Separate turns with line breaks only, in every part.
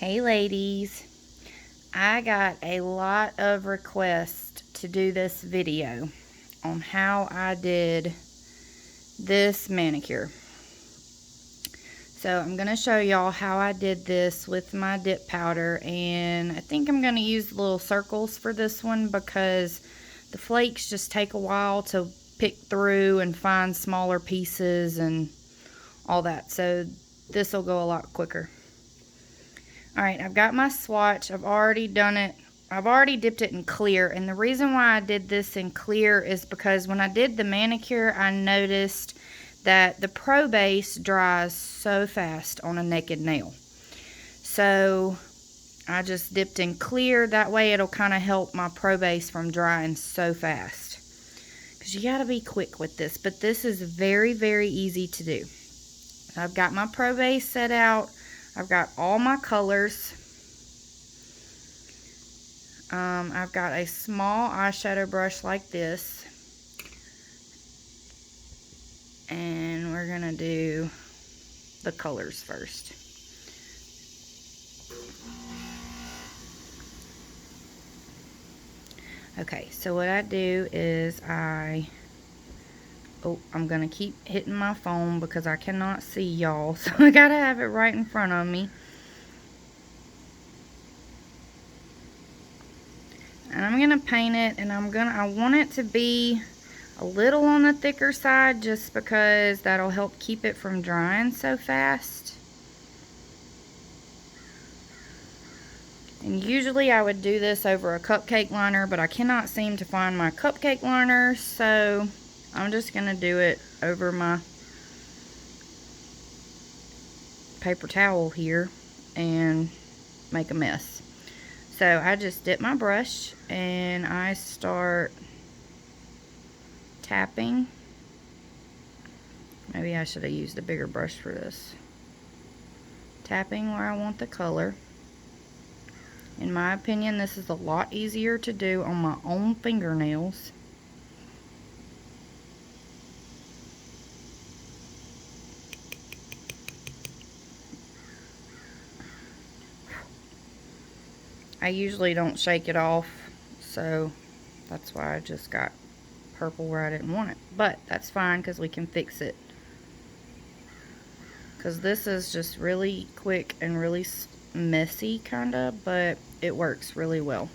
Hey ladies, I got a lot of requests to do this video on how I did this manicure. So I'm going to show y'all how I did this with my dip powder, and I think I'm going to use little circles for this one because the flakes just take a while to pick through and find smaller pieces and all that. So this will go a lot quicker. Alright, I've got my swatch. I've already done it. I've already dipped it in clear. And the reason why I did this in clear is because when I did the manicure, I noticed that the Pro Base dries so fast on a naked nail. So I just dipped in clear. That way it'll kind of help my Pro Base from drying so fast. Because you got to be quick with this. But this is very, very easy to do. I've got my Pro Base set out. I've got all my colors. I've got a small eyeshadow brush like this. And we're going to do the colors first. Okay, so what I do is I'm going to keep hitting my phone because I cannot see y'all. So I got to have it right in front of me. And I'm going to paint it, and I want it to be a little on the thicker side just because that'll help keep it from drying so fast. And usually I would do this over a cupcake liner, but I cannot seem to find my cupcake liner, so I'm just going to do it over my paper towel here and make a mess. So I just dip my brush and I start tapping. Maybe I should have used a bigger brush for this. Tapping where I want the color. In my opinion, this is a lot easier to do on my own fingernails. I usually don't shake it off, so that's why I just got purple where I didn't want it. But that's fine because we can fix it. Because this is just really quick and really messy kind of, but it works really well.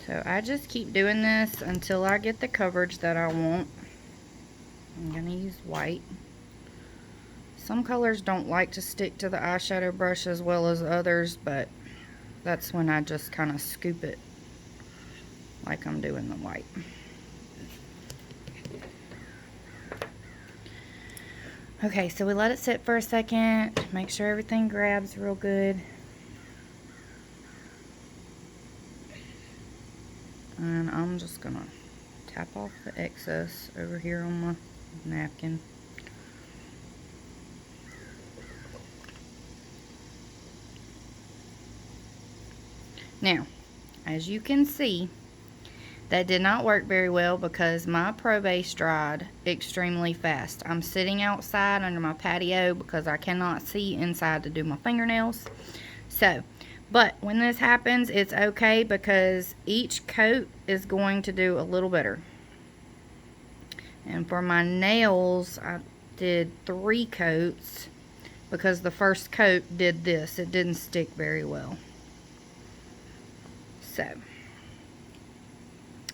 So I just keep doing this until I get the coverage that I want. I'm going to use white. Some colors don't like to stick to the eyeshadow brush as well as others, but that's when I just kind of scoop it like I'm doing the white. Okay, so we let it sit for a second, make sure everything grabs real good. And I'm just gonna tap off the excess over here on my napkin. Now, as you can see, that did not work very well because my Pro Base dried extremely fast. I'm sitting outside under my patio because I cannot see inside to do my fingernails. So, but when this happens, it's okay because each coat is going to do a little better. And for my nails, I did 3 coats because the first coat did this. It didn't stick very well. So,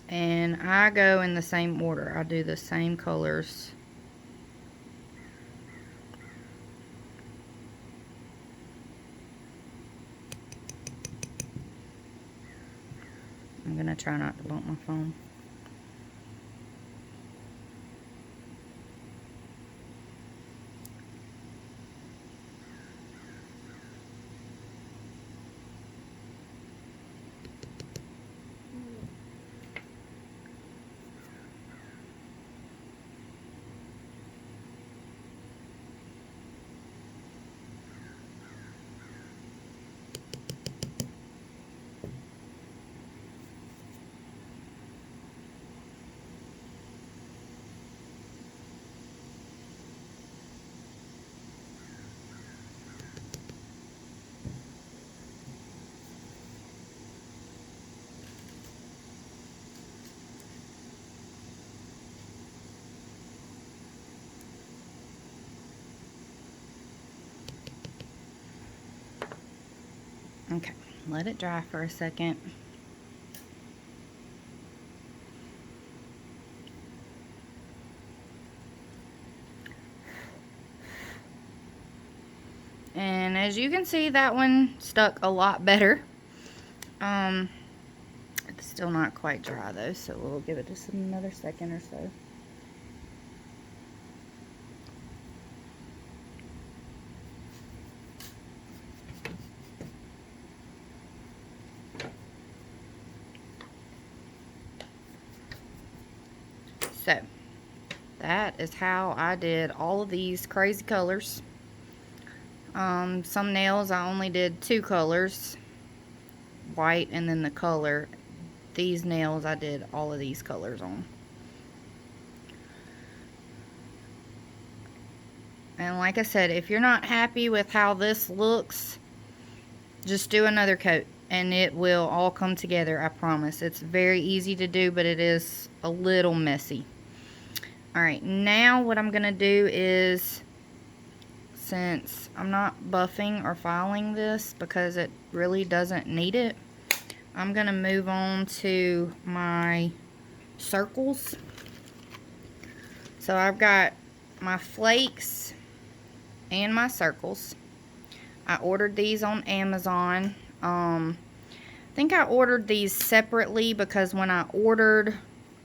and I go in the same order. I do the same colors. I'm going to try not to bump my phone. let it dry for a second. And as you can see, that one stuck a lot better. It's still not quite dry though, so we'll give it just another second or so. So, that is how I did all of these crazy colors. Some nails I only did 2 colors, white and then the color. These nails I did all of these colors on. And like I said, if you're not happy with how this looks, just do another coat and it will all come together, I promise. It's very easy to do, but it is a little messy. Alright, now what I'm going to do is, since I'm not buffing or filing this because it really doesn't need it, I'm going to move on to my circles. So I've got my flakes and my circles. I ordered these on Amazon. I think I ordered these separately because when I ordered,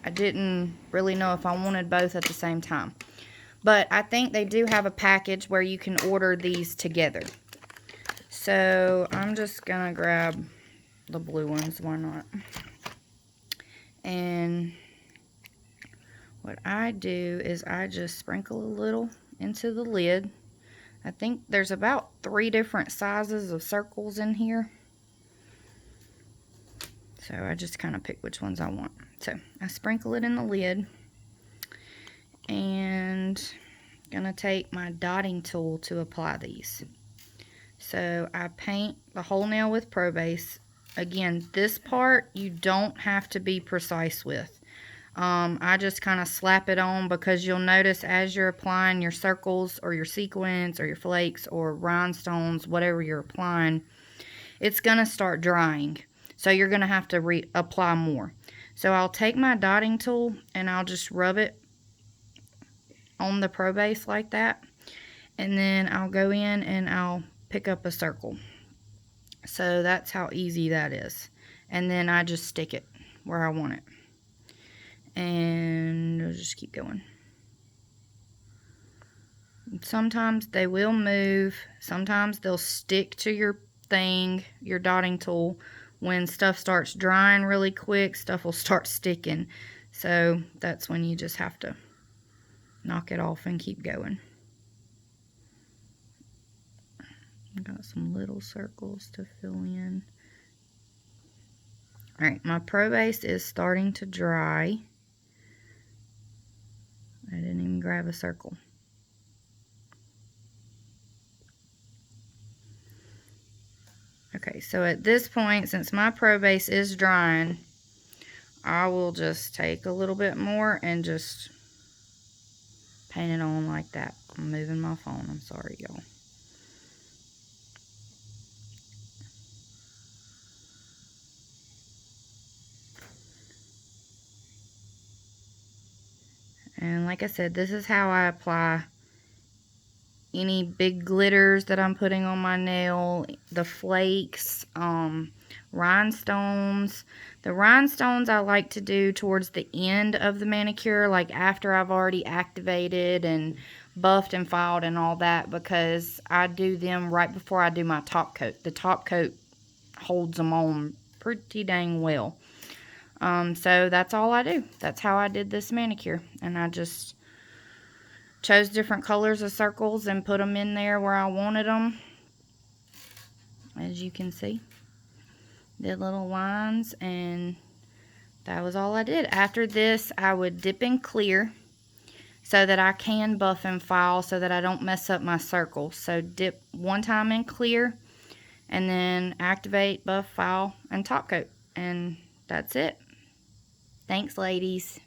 I didn't really know if I wanted both at the same time. But I think they do have a package where you can order these together. So I'm just gonna grab the blue ones, why not? And what I do is I just sprinkle a little into the lid. I think there's about 3 different sizes of circles in here. So I just kind of pick which ones I want. So I sprinkle it in the lid. And I'm gonna take my dotting tool to apply these. So I paint the whole nail with Pro Base. Again, this part you don't have to be precise with. I just kind of slap it on because you'll notice as you're applying your circles or your sequins or your flakes or rhinestones, whatever you're applying, it's going to start drying. So you're going to have to reapply more. So I'll take my dotting tool and I'll just rub it on the Pro Base like that. And then I'll go in and I'll pick up a circle. So that's how easy that is. And then I just stick it where I want it. And I'll just keep going. Sometimes they will move. Sometimes they'll stick to your thing, your dotting tool. When stuff starts drying really quick, stuff will start sticking. So that's when you just have to knock it off and keep going. I got some little circles to fill in. Alright, my Pro Base is starting to dry. I didn't even grab a circle. Okay, so at this point, since my Pro Base is drying, I will just take a little bit more and just paint it on like that. I'm moving my phone, I'm sorry, y'all. And like I said, this is how I apply any big glitters that I'm putting on my nail, the flakes, rhinestones. The rhinestones I like to do towards the end of the manicure, like after I've already activated and buffed and filed and all that, because I do them right before I do my top coat. The top coat holds them on pretty dang well. So that's all I do. That's how I did this manicure. And I just chose different colors of circles and put them in there where I wanted them. As you can see. Did little lines, and that was all I did. After this, I would dip in clear so that I can buff and file so that I don't mess up my circles. So dip one time in clear and then activate, buff, file, and top coat. And that's it. Thanks, ladies.